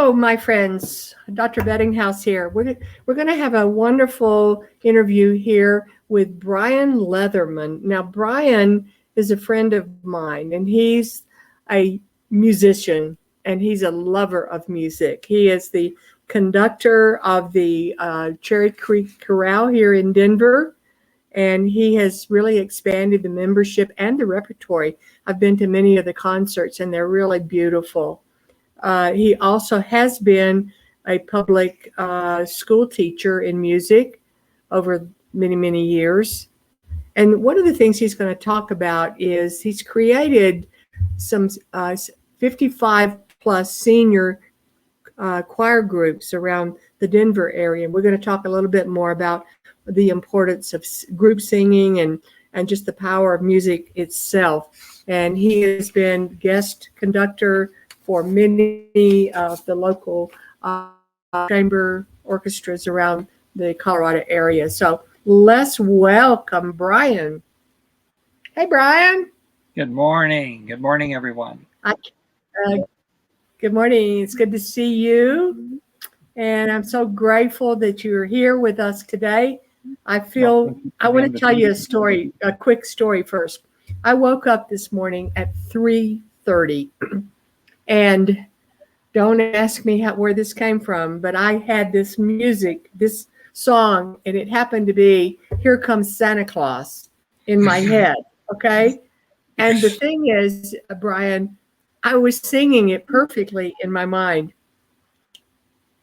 Hello, my friends. Dr. Bedinghaus here. We're going to have a wonderful interview here with Brian Leatherman. Now, Brian is a friend of mine, and he's a musician, and he's a lover of music. He is the conductor of the Cherry Creek Chorale here in Denver, and he has really expanded the membership and the repertory. I've been to many of the concerts, and they're really beautiful. He also has been a public school teacher in music over many, many years. And one of the things he's going to talk about is he's created some 55 plus senior choir groups around the Denver area. And we're going to talk a little bit more about the importance of group singing and just the power of music itself. And he has been guest conductor for many of the local chamber orchestras around the Colorado area. So let's welcome Brian. Hey, Brian. Good morning. Good morning, everyone. Good morning. It's good to see you. And I'm so grateful that you're here with us today. I want to tell you a quick story first. I woke up this morning at 3:30. And don't ask me where this came from, but I had this song, and it happened to be Here Comes Santa Claus in my head, okay? And the thing is, Brian, I was singing it perfectly in my mind.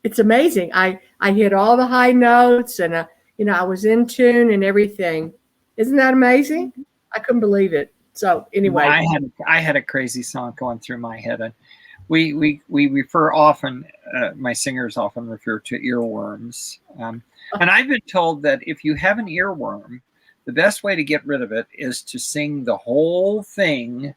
It's amazing. I hit all the high notes, and I was in tune and everything. Isn't that amazing? I couldn't believe it. So anyway, I had a crazy song going through my head, and we refer often. My singers often refer to earworms, and I've been told that if you have an earworm, the best way to get rid of it is to sing the whole thing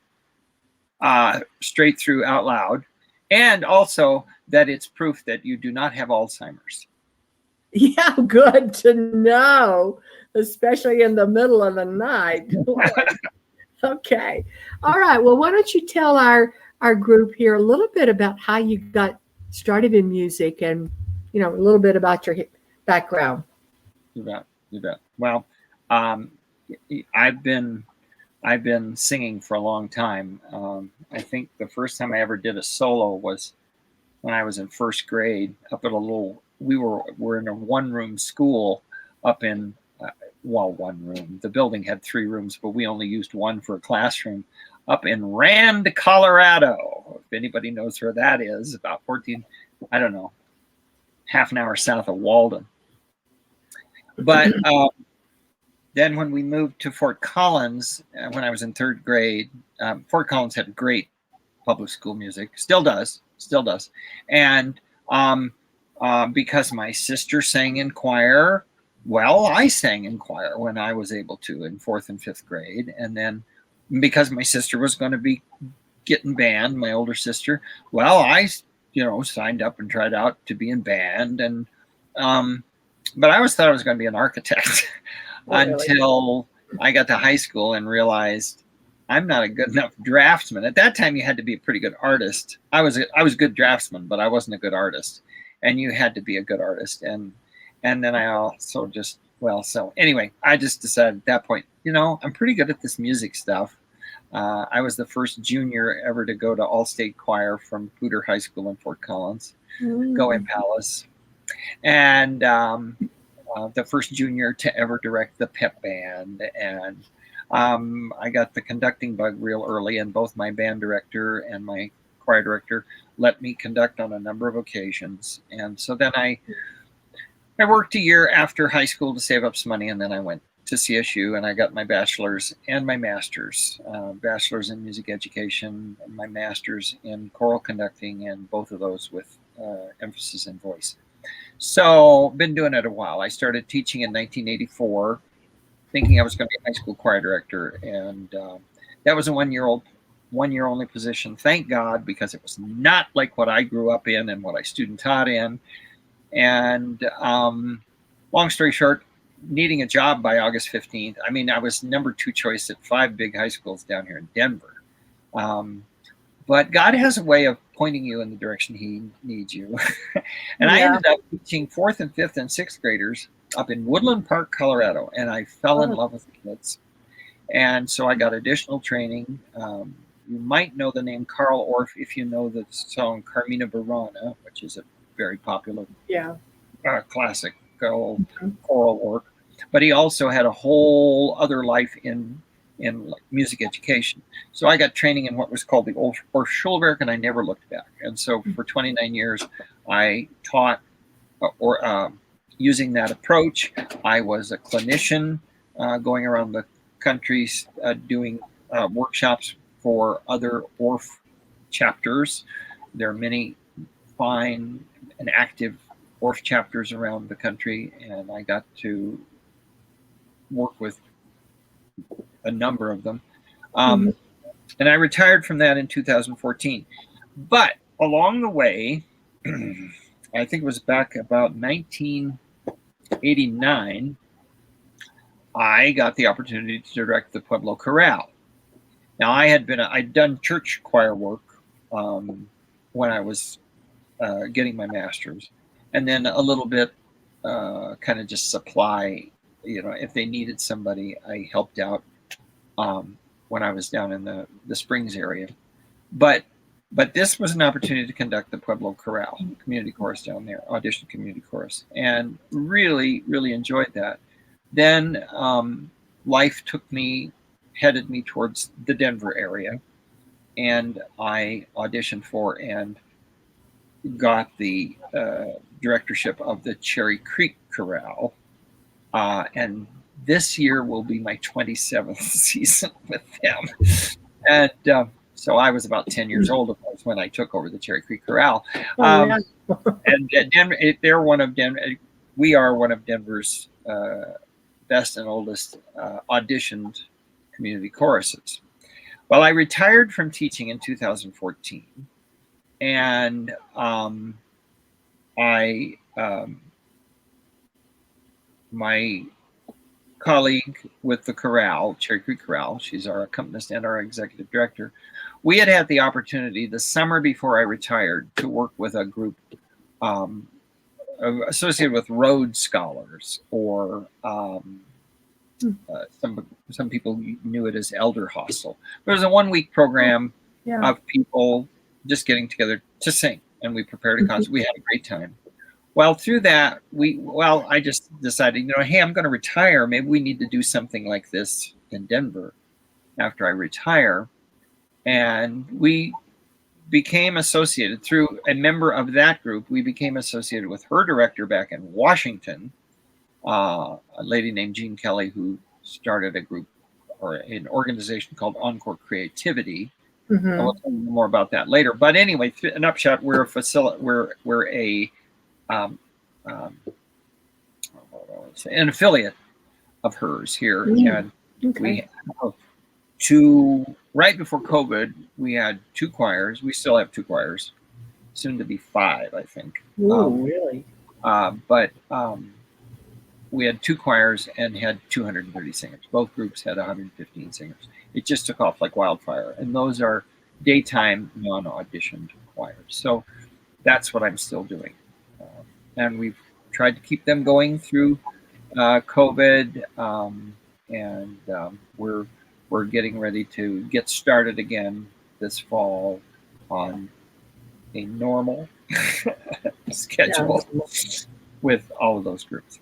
straight through out loud, and also that it's proof that you do not have Alzheimer's. Yeah, good to know, especially in the middle of the night. Okay. All right. Well, why don't you tell our group here a little bit about how you got started in music and, a little bit about your background. You bet. Well, I've been singing for a long time. I think the first time I ever did a solo was when I was in first grade up at we're in a one-room school up in, one room. The building had 3 rooms, but we only used one for a classroom up in Rand, Colorado. If anybody knows where that is, about 14, I don't know, half an hour south of Walden. But then when we moved to Fort Collins, when I was in 3rd grade, Fort Collins had great public school music, still does. And because my sister sang in choir, well, I sang in choir when I was able to in 4th and 5th grade. And then because my sister was going to be getting band, my older sister, well, I, signed up and tried out to be in band. And, but I always thought I was going to be an architect until I got to high school and realized I'm not a good enough draftsman. At that time, you had to be a pretty good artist. I was a good draftsman, but I wasn't a good artist. And you had to be a good artist. And then I also so anyway, I just decided at that point, I'm pretty good at this music stuff. I was the first junior ever to go to all-state choir from Poudre High School in Fort Collins, go in Palace. And the first junior to ever direct the pep band. And I got the conducting bug real early, and both my band director and my choir director let me conduct on a number of occasions. And so then I worked a year after high school to save up some money, and then I went to CSU and I got my bachelor's and my master's, bachelor's in music education and my master's in choral conducting, and both of those with emphasis in voice. So been doing it a while. I started teaching in 1984, thinking I was going to be a high school choir director, and that was a one-year only position. Thank God, because it was not like what I grew up in and what I student taught in. And long story short, needing a job by August 15th. I was number 2 choice at 5 big high schools down here in Denver. but God has a way of pointing you in the direction He needs you. And I Yeah. ended up teaching 4th and 5th and 6th graders up in Woodland Park, Colorado, and I fell in Oh, love with the kids. And so I got additional training. You might know the name Carl Orff if you know the song Carmina Burana, which is a very popular yeah. classic choral Mhm. work. But he also had a whole other life in like music education. So I got training in what was called the Orff Schulwerk, and I never looked back. And so for 29 years, I taught using that approach. I was a clinician going around the country doing workshops for other Orff chapters. There are many fine and active Orff chapters around the country, and I got to work with a number of them. Mhm. And I retired from that in 2014. But along the way, I think it was back about 1989, I got the opportunity to direct the Pueblo Chorale. Now, I'd done church choir work when I was getting my master's, and then a little bit kind of just supply. If they needed somebody, I helped out when I was down in the Springs area. But this was an opportunity to conduct the Pueblo Chorale community chorus down there, audition community chorus, and really, really enjoyed that. Then life headed me towards the Denver area, and I auditioned for and got the directorship of the Cherry Creek Chorale. And this year will be my 27th season with them. And so I was about 10 years old, of course, when I took over the Cherry Creek Chorale. Oh, yeah. And Denver, we are one of Denver's best and oldest auditioned community choruses. Well, I retired from teaching in 2014, and my colleague with the chorale, Cherry Creek Chorale, she's our accompanist and our executive director, we had the opportunity the summer before I retired to work with a group associated with Rhodes Scholars, or some people knew it as Elder Hostel. It was a 1-week program Yeah. of people just getting together to sing, and we prepared a concert. We had a great time. Well, through that, I just decided, hey, I'm going to retire. Maybe we need to do something like this in Denver after I retire. And we became associated through a member of that group. We became associated with her director back in Washington, a lady named Jean Kelly, who started a group or an organization called Encore Creativity. Mm-hmm. And we'll tell you more about that later. But anyway, in upshot, we're an affiliate of hers here. And we have right before COVID, we had 2 choirs. We still have 2 choirs, soon to be 5, I think. Really? But we had 2 choirs and had 230 singers. Both groups had 115 singers. It just took off like wildfire. And those are daytime, non-auditioned choirs. So that's what I'm still doing. And we've tried to keep them going through COVID. And we're getting ready to get started again this fall on a normal schedule with all of those groups.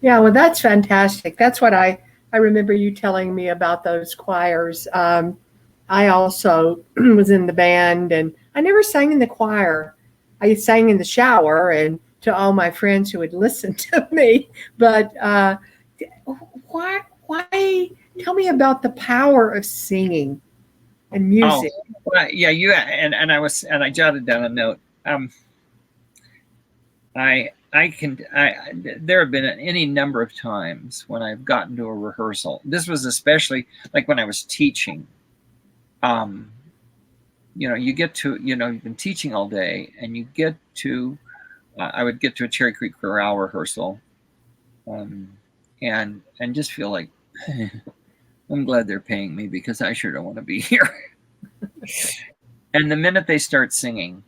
Yeah, well, that's fantastic. That's what I remember you telling me about those choirs. I also was in the band, and I never sang in the choir. I sang in the shower and to all my friends who would listen to me. But why? Tell me about the power of singing and music. Oh, well, yeah, I jotted down a note. There have been any number of times when I've gotten to a rehearsal. This was especially like when I was teaching. You get to, you've been teaching all day, and you get to, I would get to a Cherry Creek Chorale rehearsal, and just feel like, I'm glad they're paying me because I sure don't want to be here. And the minute they start singing,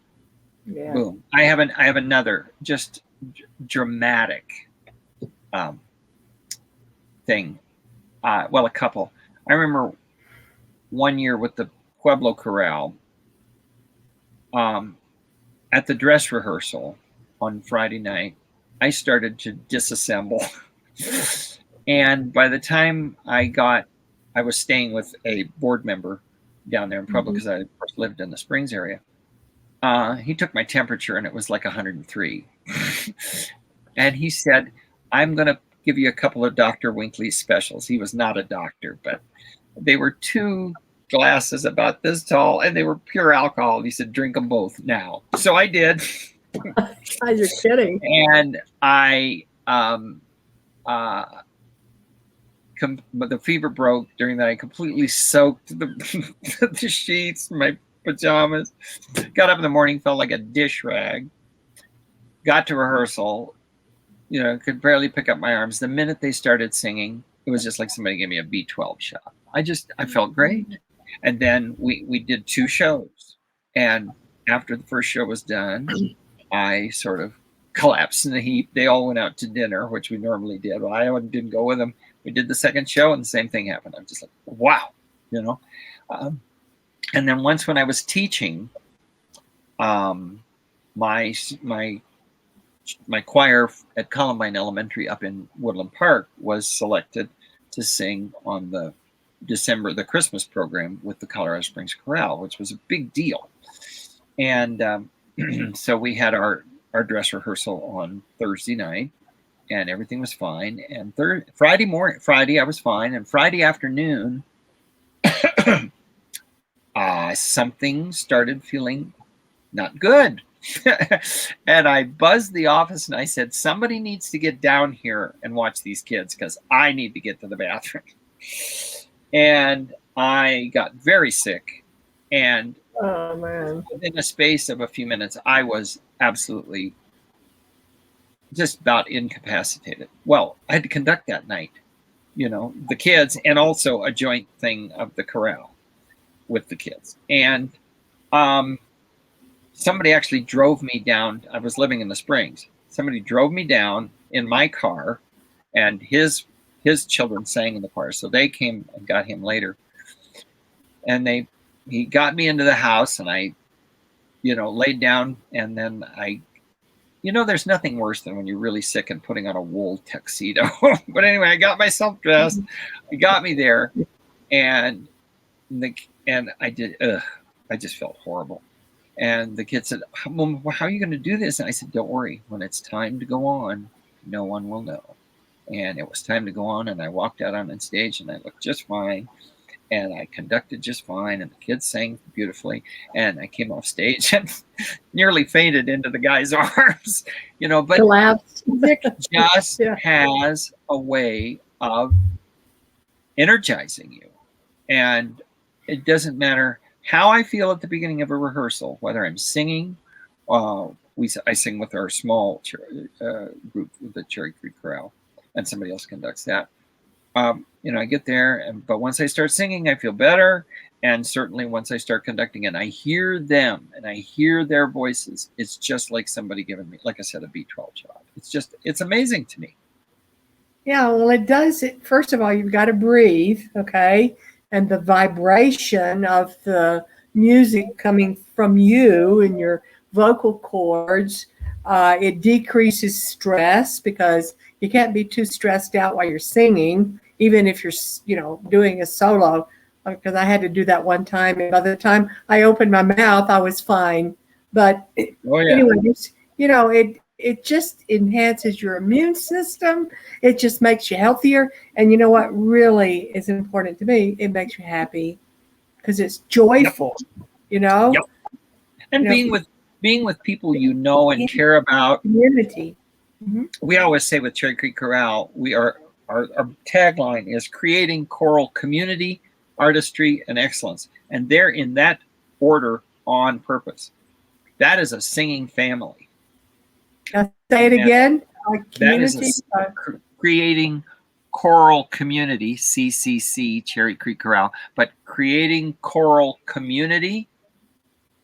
Yeah. boom! I have another just dramatic thing. Well, a couple. I remember one year with the Pueblo Chorale, at the dress rehearsal on Friday night, I started to disassemble. And by the time I was staying with a board member down there in Pueblo because I of course lived in the Springs area. He took my temperature and it was like 103. And he said, I'm going to give you a couple of Dr. Winkley's specials. He was not a doctor, but they were 2 glasses about this tall and they were pure alcohol. And he said, drink them both now. So I did. You're kidding. And the fever broke during that. I completely soaked the sheets, my pajamas. Got up in the morning, felt like a dish rag. Got to rehearsal, could barely pick up my arms. The minute they started singing, it was just like somebody gave me a B12 shot. I felt great. And then we did 2 shows. And after the first show was done, I sort of collapsed in a heap. They all went out to dinner, which we normally did. Well, I didn't go with them. We did the second show and the same thing happened. I'm just like, wow, and then once when I was teaching, my choir at Columbine Elementary up in Woodland Park was selected to sing on the Christmas program with the Colorado Springs Chorale, which was a big deal. And so we had our dress rehearsal on Thursday night, and everything was fine. And Friday I was fine, and Friday afternoon, something started feeling not good. And I buzzed the office and I said, somebody needs to get down here and watch these kids because I need to get to the bathroom. And I got very sick. And oh, man. within a space of a few minutes, I was absolutely just about incapacitated. Well, I had to conduct that night, the kids, and also a joint thing of the chorale with the kids. And somebody actually drove me down. I was living in the Springs. Somebody drove me down in my car, and his children sang in the choir. So they came and got him later. And he got me into the house, and I, laid down, and then there's nothing worse than when you're really sick and putting on a wool tuxedo. But anyway, I got myself dressed. He got me there, and I did. I just felt horrible. And the kid said, well, how are you going to do this? And I said, don't worry. When it's time to go on, no one will know. And it was time to go on, and I walked out on stage, and I looked just fine. And I conducted just fine, and the kids sang beautifully. And I came off stage and nearly fainted into the guy's arms, but collapsed. Just has a way of energizing you. And it doesn't matter how I feel at the beginning of a rehearsal, whether I'm singing, I sing with our small group, the Cherry Creek Chorale, and somebody else conducts that. I get there, but once I start singing, I feel better. And certainly once I start conducting and I hear them and I hear their voices, it's just like somebody giving me, like I said, a B12 shot. It's amazing to me. Yeah, well, it does. First of all, you've got to breathe, okay? And the vibration of the music coming from you and your vocal cords, it decreases stress because you can't be too stressed out while you're singing, even if you're, doing a solo. Because I had to do that one time, and by the time I opened my mouth, I was fine. But anyway, it just enhances your immune system. It just makes you healthier. And you know what really is important to me? It makes you happy because it's joyful, Yep. And being with people and care about. Community. Mm-hmm. We always say with Cherry Creek Chorale, our tagline is creating choral community, artistry, and excellence. And they're in that order on purpose. That is a singing family. Say it again. Community. Creating choral community, CCC, Cherry Creek Chorale, but creating choral community,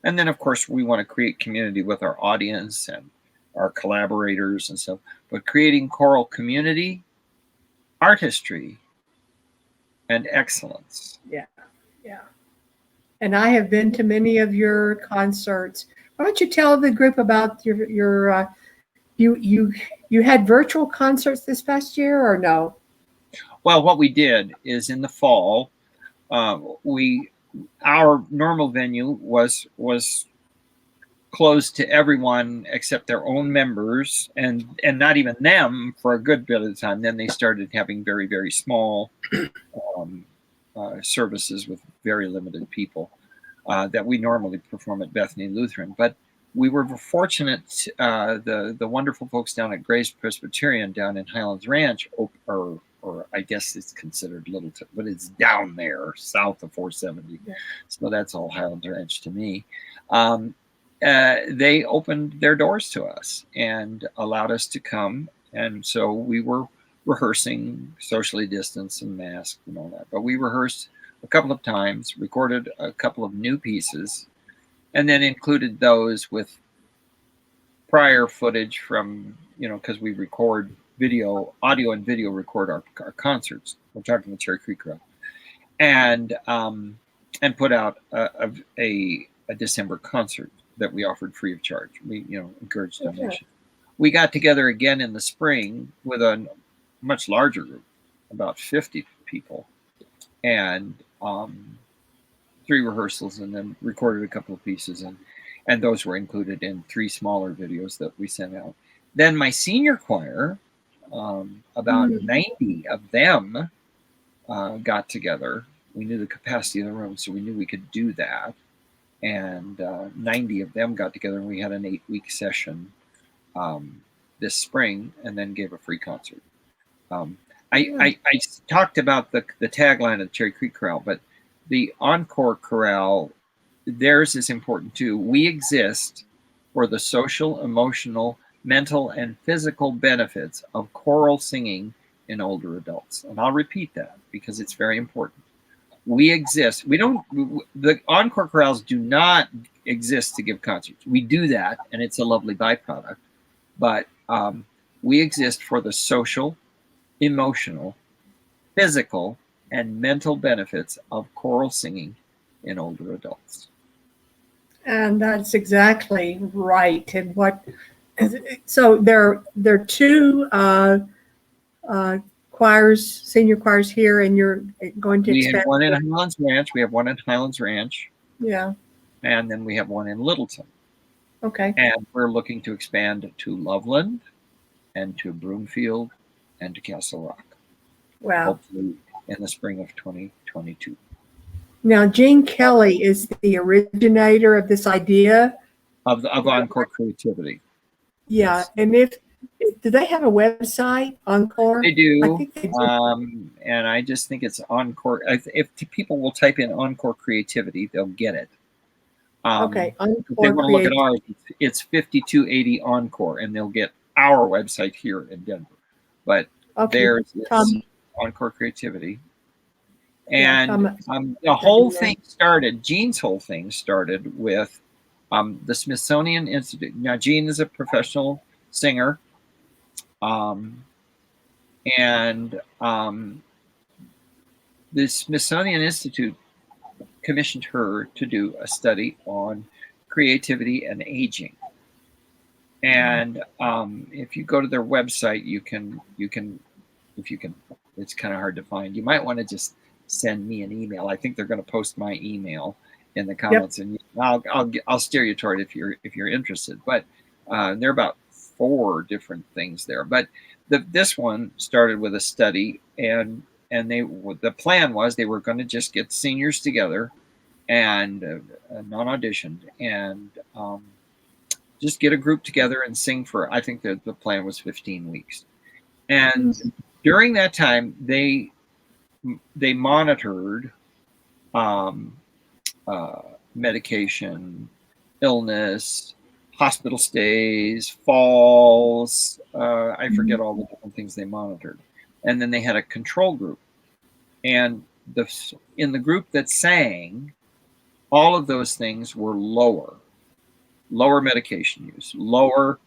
And then, of course, we want to create community with our audience and our collaborators and so. But creating choral community, artistry, and excellence. Yeah. Yeah. And I have been to many of your concerts. Why don't you tell the group about you had virtual concerts this past year or no? Well, what we did is in the fall, we our normal venue was closed to everyone except their own members, and not even them for a good bit of the time. Then they started having very, very small um, services with very limited people that we normally perform at Bethany Lutheran. But we were fortunate. The wonderful folks down at Grace Presbyterian down in Highlands Ranch, or I guess it's considered Littleton, but it's down there south of 470. Yeah. So that's all Highlands Ranch to me. They opened their doors to us and allowed us to come. And so we were rehearsing socially distanced and masked and all that. But we rehearsed a couple of times, recorded a couple of new pieces, and then included those with prior footage from, because we record audio and video record our concerts. We're talking the Cherry Creek Chorale. And put out a December concert that we offered free of charge. We, encouraged donation. Okay. We got together again in the spring with a much larger group, about 50 people, and 3 rehearsals, and then recorded a couple of pieces, and those were included in 3 smaller videos that we sent out. Then my senior choir, about 90 of them got together. We knew the capacity of the room, so we knew we could do that. And 90 of them got together, and we had an 8-week session this spring, and then gave a free concert. I talked about the tagline of the Cherry Creek Chorale, but the Encore Chorale, theirs is important too. We exist for the social, emotional, mental, and physical benefits of choral singing in older adults. And I'll repeat that because it's very important. We exist. The Encore Chorales do not exist to give concerts. We do that, and it's a lovely byproduct. But we exist for the social, emotional, physical, and mental benefits of choral singing in older adults. And that's exactly right. And so there are 2 choirs, senior choirs here, and you're going to expand. We have one in Highlands Ranch. We have one in Highlands Ranch. Yeah. And then we have one in Littleton. Okay. And we're looking to expand to Loveland and to Broomfield and to Castle Rock. Wow. Hopefully in the spring of 2022. Now, Gene Kelly is the originator of this idea of Encore Creativity. Yeah. Yes. And do they have a website, Encore? They do. I think they do. And I just think it's Encore. If people will type in Encore Creativity, they'll get it. Okay. Encore if they want to look at ours, it's 5280 Encore, and they'll get our website here in Denver. But theirs is Encore Creativity. And the whole thing started, Gene's whole thing started with the Smithsonian Institute. Now, Gene is a professional singer. The Smithsonian Institute commissioned her to do a study on creativity and aging. And if you go to their website, you can, it's kind of hard to find. You might want to just send me an email. I think they're going to post my email in the comments, and I'll steer you toward it if you're interested. But there are about 4 different things there. But this one started with a study, and the plan was they were going to just get seniors together and non-auditioned and just get a group together and sing for, I think the plan was 15 weeks. And during that time, they monitored medication, illness, hospital stays, falls. I forget all the different things they monitored. And then they had a control group. And in the group that sang, all of those things were lower medication use, lower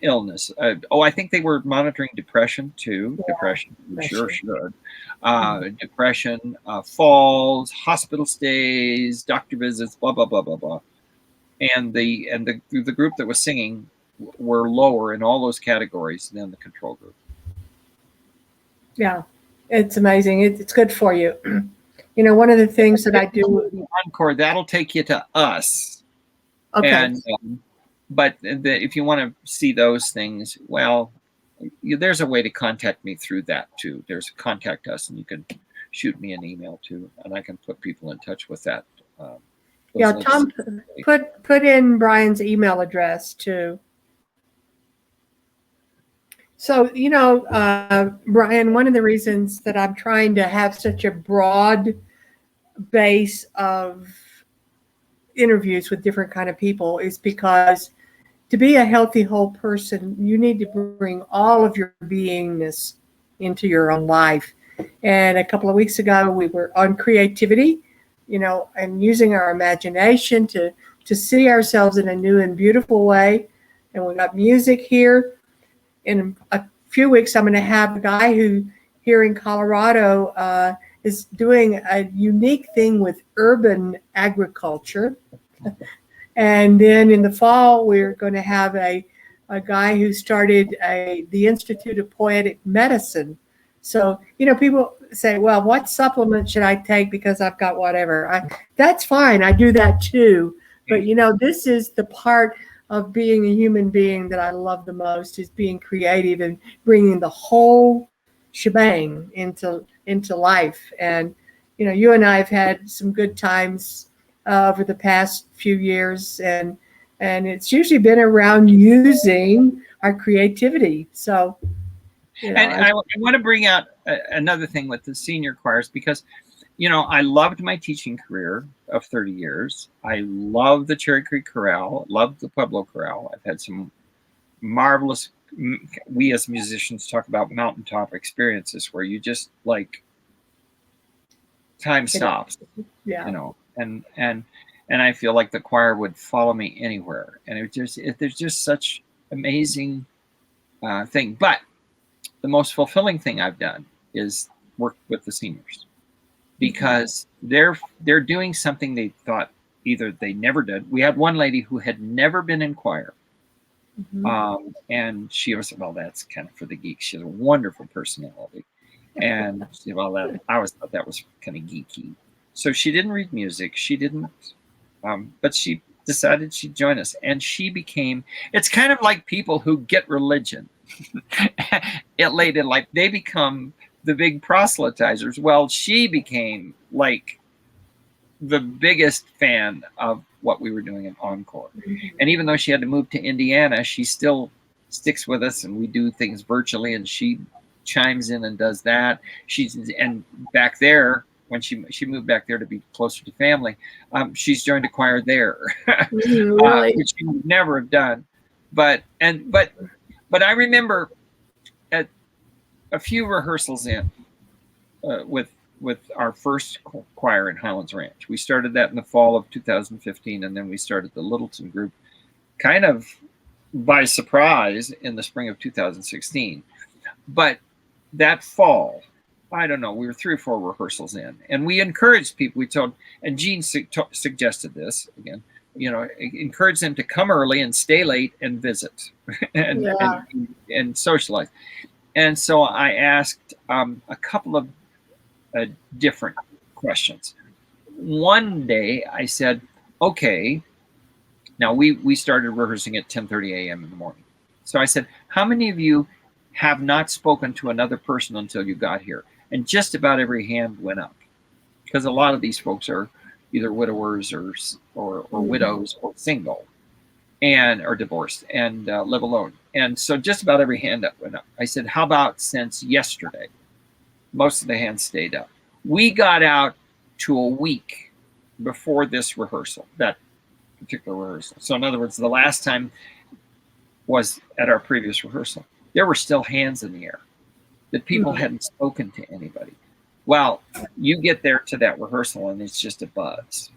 illness. I think they were monitoring depression too. Yeah, Depression, we sure depression. should. Depression, falls, hospital stays, doctor visits, blah blah blah blah blah. And the group that was singing were lower in all those categories than the control group. Yeah, it's amazing. It's good for you. You know, one of the things that I do. Encore, that'll take you to us. Okay. And but if you want to see those things, well, there's a way to contact me through that too. There's contact us, and you can shoot me an email too, and I can put people in touch with that. Yeah, Tom, put in Brian's email address too. So, you know, Brian, one of the reasons that I'm trying to have such a broad base of interviews with different kind of people is because to be a healthy whole person, you need to bring all of your beingness into your own life. And a couple of weeks ago, we were on creativity, you know, and using our imagination to see ourselves in a new and beautiful way. And we got music here. In a few weeks, I'm going to have a guy who here in Colorado is doing a unique thing with urban agriculture. And then in the fall, we're going to have a guy who started the Institute of Poetic Medicine. So, you know, people say, well, what supplement should I take because I've got whatever? That's fine. I do that too. But, you know, this is the part of being a human being that I love the most, is being creative and bringing the whole shebang into life. And, you know, you and I have had some good times over the past few years, and it's usually been around using our creativity. So, you know, and I want to bring out another thing with the senior choirs, because, you know, I loved my teaching career of 30 years. I love the Cherry Creek Chorale, loved the Pueblo Chorale. I've had some marvelous, we as musicians talk about mountaintop experiences where you just like time stops, yeah. You know, and I feel like the choir would follow me anywhere. And there's just such amazing thing. But the most fulfilling thing I've done is work with the seniors, because they're doing something they thought either they never did. We had one lady who had never been in choir. And she was, well, that's kind of for the geeks. She has a wonderful personality. And she, well, I always thought that was kind of geeky. So she didn't read music. She didn't, but she decided she'd join us. And she became, it's kind of like people who get religion late in life. They become the big proselytizers. Well, she became like the biggest fan of what we were doing in Encore. And even though she had to move to Indiana, she still sticks with us, and we do things virtually, and she chimes in and does that. And back there, when she moved back there to be closer to family, she's joined a choir there, Really? which she would never have done. But I remember at a few rehearsals in with our first choir in Highlands Ranch. We started that in the fall of 2015, and then we started the Littleton group kind of by surprise in the spring of 2016. But that fall, I don't know, we were 3 or 4 rehearsals in, and we encouraged people. We told, and Gene suggested this again, you know, encourage them to come early and stay late and visit and socialize. And so I asked a couple of different questions. One day I said, okay, now we started rehearsing at 10:30 a.m. in the morning. So I said, how many of you have not spoken to another person until you got here? And just about every hand went up, because a lot of these folks are either widowers or widows or single and are divorced and live alone. And so just about every hand up went up. I said, how about since yesterday? Most of the hands stayed up. We got out to a week before this rehearsal, that particular rehearsal. So in other words, the last time was at our previous rehearsal. There were still hands in the air that people hadn't spoken to anybody. Well, you get there to that rehearsal and it's just a buzz.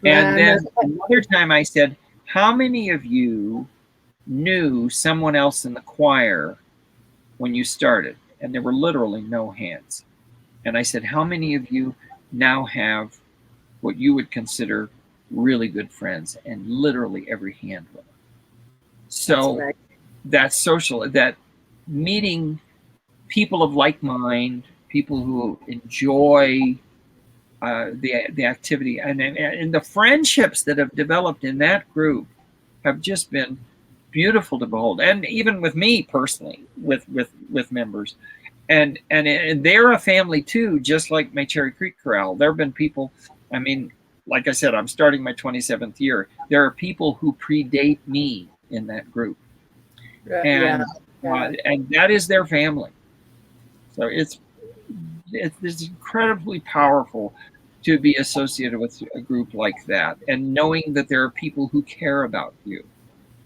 And then And another time I said, how many of you knew someone else in the choir when you started? And there were literally no hands. And I said, how many of you now have what you would consider really good friends? And literally every hand went up. that's So right. that social, that meeting people of like mind, people who enjoy the activity, and the friendships that have developed in that group have just been beautiful to behold. And even with me personally, with members, and they're a family too, just like my Cherry Creek Chorale. There have been people. I mean, like I said, I'm starting my 27th year. There are people who predate me in that group, Yeah, yeah. and that is their family. So it's incredibly powerful to be associated with a group like that, and knowing that there are people who care about you.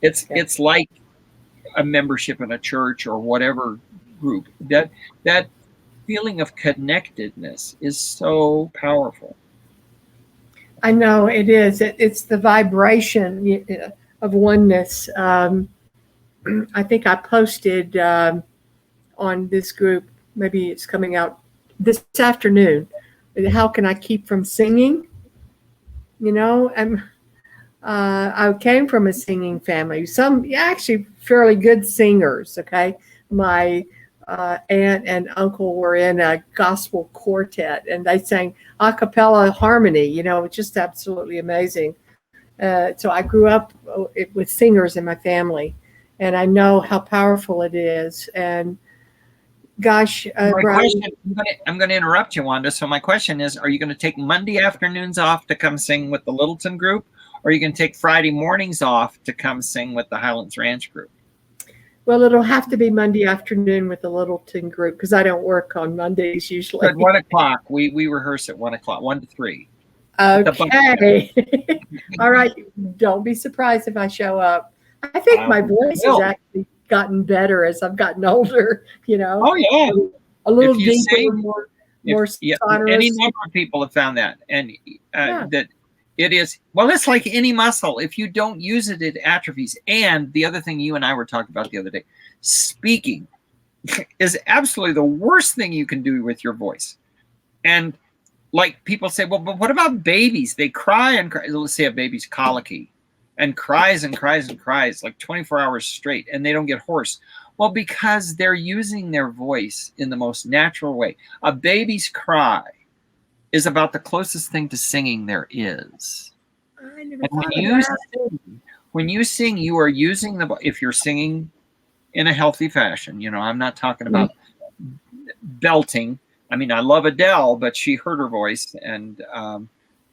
Yeah. It's like a membership in a church or whatever group. That feeling of connectedness is so powerful. I know it is. It's the vibration of oneness. I think I posted on this group. Maybe it's coming out this afternoon. How can I keep from singing? You know, I came from a singing family. Some actually fairly good singers. Okay, my aunt and uncle were in a gospel quartet, and they sang a cappella harmony. You know, it's just absolutely amazing. So I grew up with singers in my family, and I know how powerful it is. And gosh, My question, Brian, I'm going to interrupt you, Wanda. So my question is, are you going to take Monday afternoons off to come sing with the Littleton group? Or are you going to take Friday mornings off to come sing with the Highlands Ranch group? well, it'll have to be Monday afternoon with the Littleton group because I don't work on Mondays So at usually. 1 o'clock, we rehearse at 1 o'clock, 1 to 3. At the bus Okay. All right. Don't be surprised if I show up. I think I my voice has will. actually gotten better as I've gotten older, you know, Oh yeah. a little If you deeper, sing, if more yeah, any sonorous. number of people have found that, and Yeah. that it is, well, it's like any muscle. If you don't use it, it atrophies. And the other thing you and I were talking about the other day, speaking is absolutely the worst thing you can do with your voice. And like people say, well, but what about babies? They cry and cry. Let's say a baby's colicky and cries and cries and cries like 24 hours straight, and they don't get hoarse. Well, because they're using their voice in the most natural way. A baby's cry is about the closest thing to singing there is. I never And thought of that. when you sing, you are using if you're singing in a healthy fashion, I'm not talking about belting. I mean, I love Adele, but she hurt her voice, and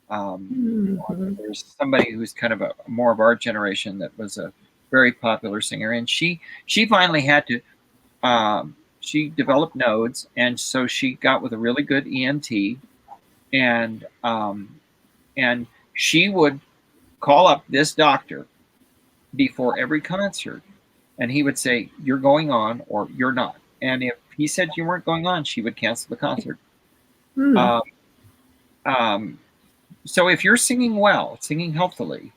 Mm-hmm. there's somebody who's kind of more of our generation that was a very popular singer, and she finally had to. She developed nodes, and so she got with a really good ENT, and and she would call up this doctor before every concert, and he would say, "You're going on, or you're not." And if he said you weren't going on, she would cancel the concert. Mm. Um, um, so if you're singing well, singing healthily,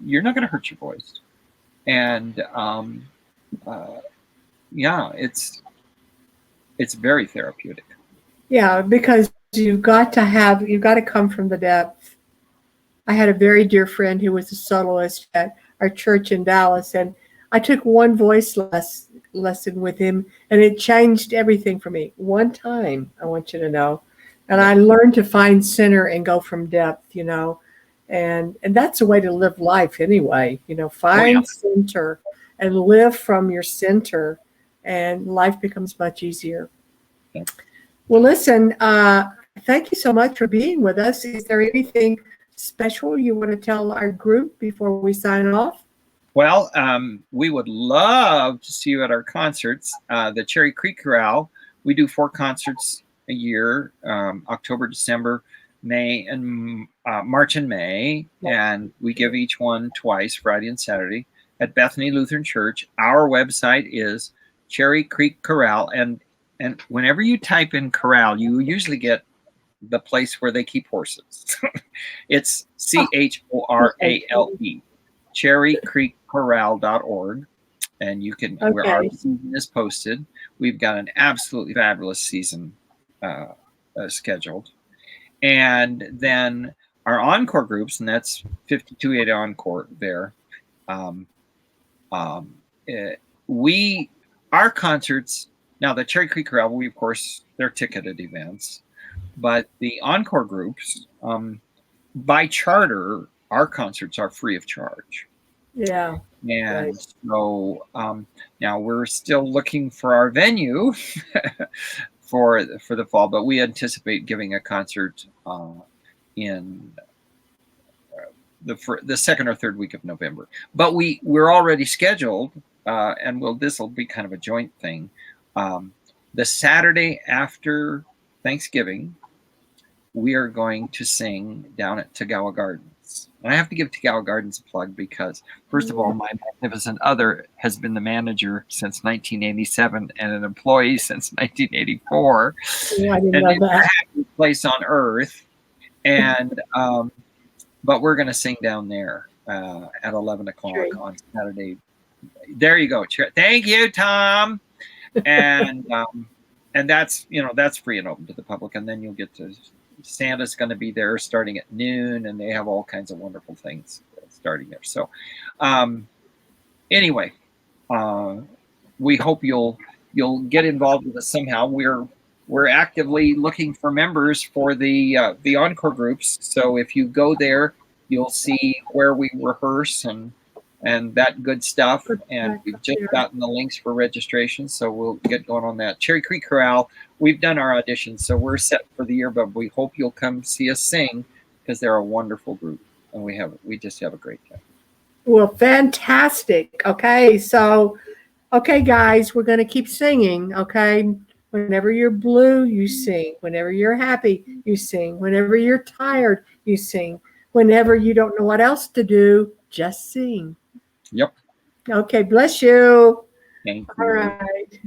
you're not going to hurt your voice. And uh, yeah, it's very therapeutic. Yeah, because you've got to come from the depth. I had a very dear friend who was a soloist at our church in Dallas, and I took one lesson with him, and it changed everything for me. One time, I want you to know, and Yeah. I learned to find center and go from depth, and that's a way to live life anyway. Oh yeah. Find center and live from your center, and life becomes much easier. Yeah. Well, listen, thank you so much for being with us. Is there anything special you want to tell our group before we sign off? Well, we would love to see you at our concerts. The Cherry Creek Chorale, we do 4 concerts a year, October, December, May, and March and May. And we give each one twice, Friday and Saturday, at Bethany Lutheran Church. Our website is Cherry Creek Chorale. And whenever you type in chorale, you usually get the place where they keep horses. It's CHORALE, cherrycreekchorale.org. And you can, where our season is posted. We've got an absolutely fabulous season scheduled. And then our encore groups, and that's 5280 Encore there. Our concerts, now the Cherry Creek Chorale, we of course, they're ticketed events, but the encore groups, by charter, our concerts are free of charge. Yeah. And so now we're still looking for our venue for the fall, but we anticipate giving a concert in the second or third week of November. But we're already scheduled, and this will be kind of a joint thing. The Saturday after Thanksgiving, we are going to sing down at Tagawa Gardens. And I have to give Tagawa Gardens a plug because, first of all, my magnificent other has been the manager since 1987 and an employee since 1984. Yeah, I didn't know that. Place on earth. And but we're going to sing down there at 11 o'clock on Saturday. There you go. Thank you, Tom. And that's that's free and open to the public. And then you'll get to. Santa's going to be there starting at noon, and they have all kinds of wonderful things starting there. So, anyway, we hope you'll get involved with us somehow. We're actively looking for members for the encore groups. So if you go there, you'll see where we rehearse and that good stuff. And we've just gotten the links for registration, so we'll get going on that. Cherry Creek Chorale, we've done our auditions, so we're set for the year, but we hope you'll come see us sing because they're a wonderful group, and we just have a great time. Well, fantastic. Okay, so, guys, we're going to keep singing, okay? Whenever you're blue, you sing. Whenever you're happy, you sing. Whenever you're tired, you sing. Whenever you don't know what else to do, just sing. Yep. Okay, bless you. Thank you. All right.